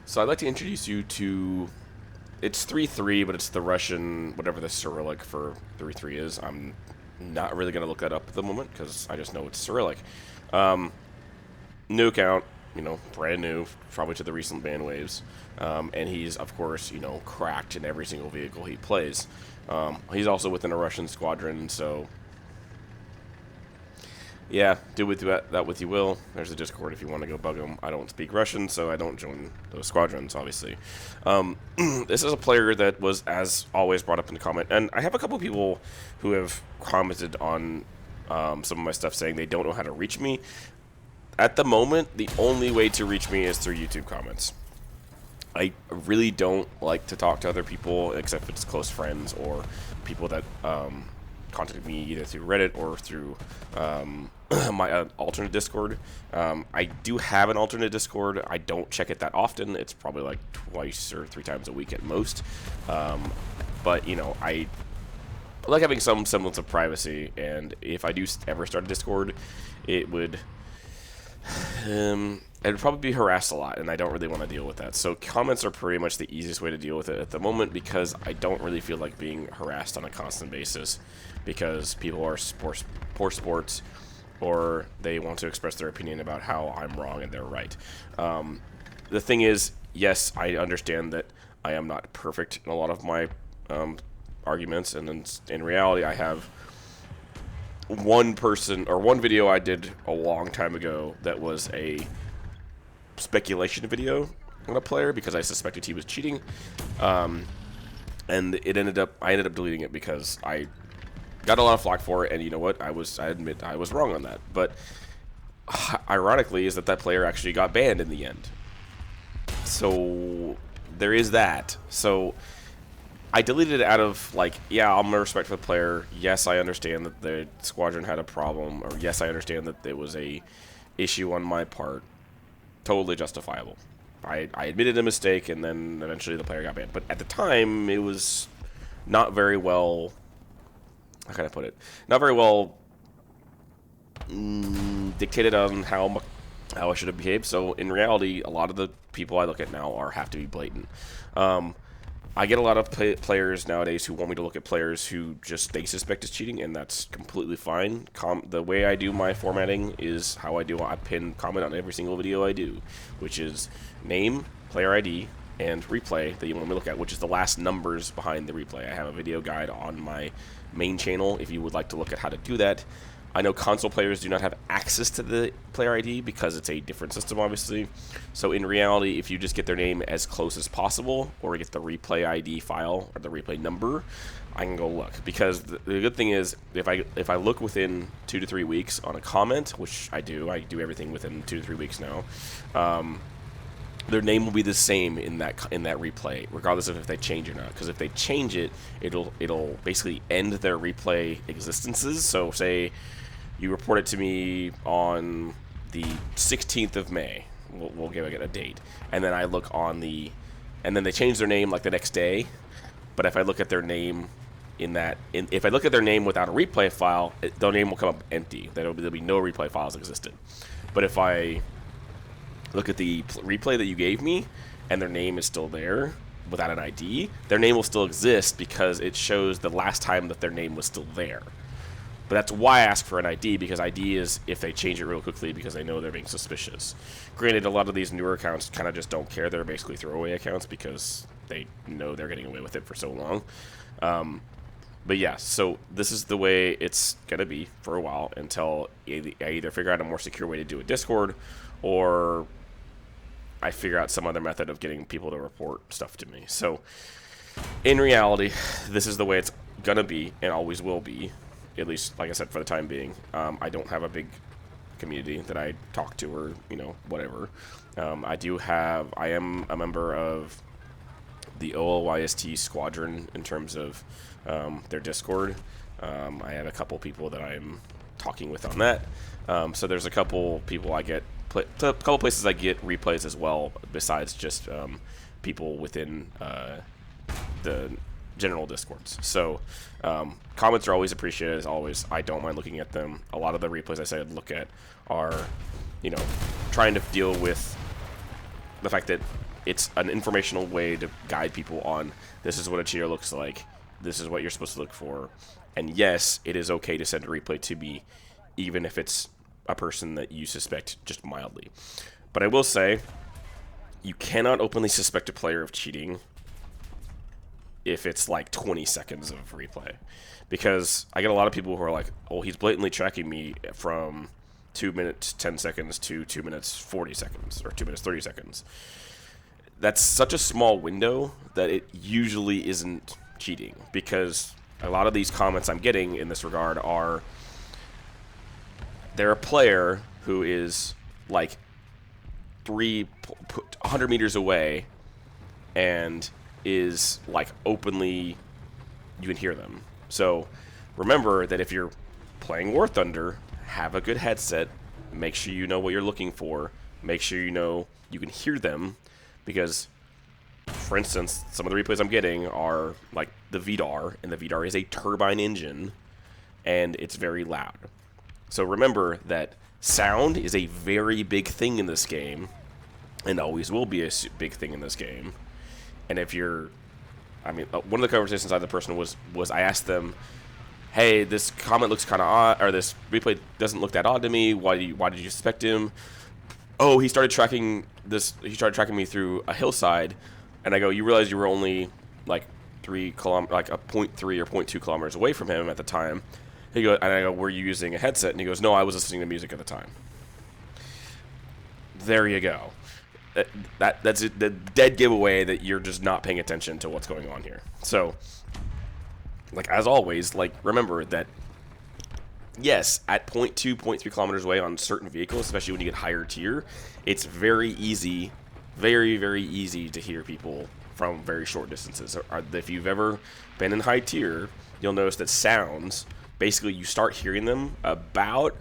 So I'd like to introduce you to, it's 3-3, but it's the Russian, whatever the Cyrillic for 3-3 is. I'm not really going to look that up at the moment because I just know it's Cyrillic. New account, brand new, probably to the recent ban waves. And he's, of course, cracked in every single vehicle he plays. He's also within a Russian squadron, so yeah, do with that with you will. There's a Discord if you want to go bug him. I don't speak Russian, so I don't join those squadrons, obviously. This is a player that was, as always, brought up in the comment, and I have a couple people who have commented on some of my stuff saying they don't know how to reach me. At the moment, the only way to reach me is through YouTube comments. I really don't like to talk to other people, except if it's close friends or people that contact me either through Reddit or through my alternate Discord. I do have an alternate Discord. I don't check it that often. It's probably like twice or 3 times a week at most. But, I like having some semblance of privacy, and if I do ever start a Discord, it would probably be harassed a lot, and I don't really want to deal with that. So comments are pretty much the easiest way to deal with it at the moment, because I don't really feel like being harassed on a constant basis, because people are poor sports, or they want to express their opinion about how I'm wrong and they're right. The thing is, yes, I understand that I am not perfect in a lot of my arguments, and in reality, I have one video I did a long time ago that was a speculation video on a player because I suspected he was cheating, and I ended up deleting it because I got a lot of flack for it, and you know what, I admit I was wrong on that. But ironically is that player actually got banned in the end, so there is that. So I deleted it out of, yeah, I'm a respectful player. Yes, I understand that the squadron had a problem, or yes, I understand that there was a issue on my part. Totally justifiable. I admitted a mistake, and then eventually the player got banned. But at the time, it was not very well, how can I put it? Not very well dictated on how I should have behaved. So in reality, a lot of the people I look at now have to be blatant. I get a lot of players nowadays who want me to look at players who just they suspect is cheating, and that's completely fine. The way I do my formatting is how I pin comment on every single video I do, which is name, player ID, and replay that you want me to look at, which is the last numbers behind the replay. I have a video guide on my main channel if you would like to look at how to do that. I know console players do not have access to the player ID because it's a different system, obviously. So in reality, if you just get their name as close as possible, or get the replay ID file or the replay number, I can go look. Because the good thing is, if I look within 2 to 3 weeks on a comment, which I do everything within 2 to 3 weeks now, their name will be the same in that replay, regardless of if they change or not. Because if they change it, it'll basically end their replay existences. So say you report it to me on the 16th of May. We'll give it a date, and then I look on and then they change their name like the next day. But if I look at their name if I look at their name without a replay file, their name will come up empty. There'll be no replay files existed. But if I look at the replay that you gave me, and their name is still there without an ID, their name will still exist because it shows the last time that their name was still there. But that's why I ask for an ID, because ID is if they change it real quickly because they know they're being suspicious. Granted, a lot of these newer accounts kind of just don't care. They're basically throwaway accounts because they know they're getting away with it for so long. But yeah, so this is the way it's going to be for a while until I either figure out a more secure way to do a Discord, or I figure out some other method of getting people to report stuff to me. So in reality, this is the way it's going to be and always will be. At least, like I said, for the time being. I don't have a big community that I talk to, or whatever. I am a member of the OLYST squadron in terms of their Discord. I have a couple people that I'm talking with on that. So there's a couple people a couple places I get replays as well, besides just people within the general Discords. So comments are always appreciated, as always. I don't mind looking at them. A lot of the replays I say I'd look at are, trying to deal with the fact that it's an informational way to guide people on this is what a cheater looks like, this is what you're supposed to look for, and yes, it is okay to send a replay to me, even if it's a person that you suspect just mildly. But I will say, you cannot openly suspect a player of cheating if it's like 20 seconds of replay. Because I get a lot of people who are like, oh, he's blatantly tracking me from 2 minutes 10 seconds to 2 minutes 40 seconds, or 2 minutes 30 seconds. That's such a small window that it usually isn't cheating, because a lot of these comments I'm getting in this regard are, they're a player who is like 100 meters away and is like openly, you can hear them. So remember that if you're playing War Thunder, have a good headset, make sure you know what you're looking for, make sure you know you can hear them, because for instance, some of the replays I'm getting are like the VDAR, and the VDAR is a turbine engine, and it's very loud. So remember that sound is a very big thing in this game, and always will be a big thing in this game. And if you're, I mean, one of the conversations I had the person was I asked them, hey, this comment looks kind of odd, or this replay doesn't look that odd to me. Why did you suspect him? Oh, he started tracking me through a hillside, and I go, you realize you were only like 3 kilometers, like a 0.3 or 0.2 kilometers away from him at the time. He goes, and I go, were you using a headset? And he goes, no, I was listening to music at the time. There you go. That's the dead giveaway that you're just not paying attention to what's going on here. So, like, as always, like, remember that, yes, at 0.2, 0.3 kilometers away on certain vehicles, especially when you get higher tier, it's very easy, very, very easy to hear people from very short distances. If you've ever been in high tier, you'll notice that sounds, basically you start hearing them about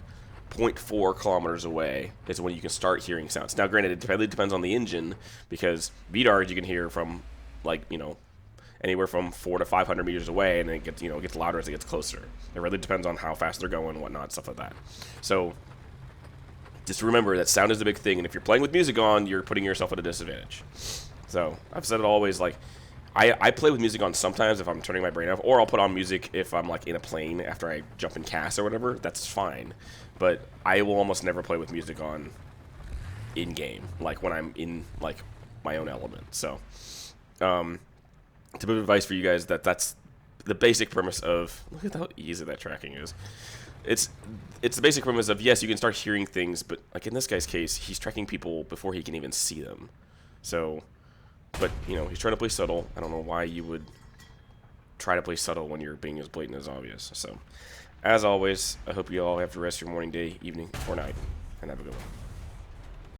0.4 kilometers away is when you can start hearing sounds. Now, granted, it really depends on the engine, because VDARs you can hear from, like, you know, anywhere from 400 to 500 meters away, and it gets, you know, gets louder as it gets closer. It really depends on how fast they're going and whatnot, stuff like that. So just remember that sound is a big thing, and if you're playing with music on, you're putting yourself at a disadvantage. So I've said it always, like, I play with music on sometimes if I'm turning my brain off, or I'll put on music if I'm like in a plane after I jump in CAS or whatever. That's fine. But I will almost never play with music on in-game, like when I'm in like my own element. So it's a bit of advice for you guys that's the basic premise of, look at how easy that tracking is. It's the basic premise of, yes, you can start hearing things, but like in this guy's case, he's tracking people before he can even see them. So, but, you know, he's trying to play subtle. I don't know why you would try to play subtle when you're being as blatant as obvious. So, as always, I hope you all have the rest of your morning, day, evening, or night, and have a good one.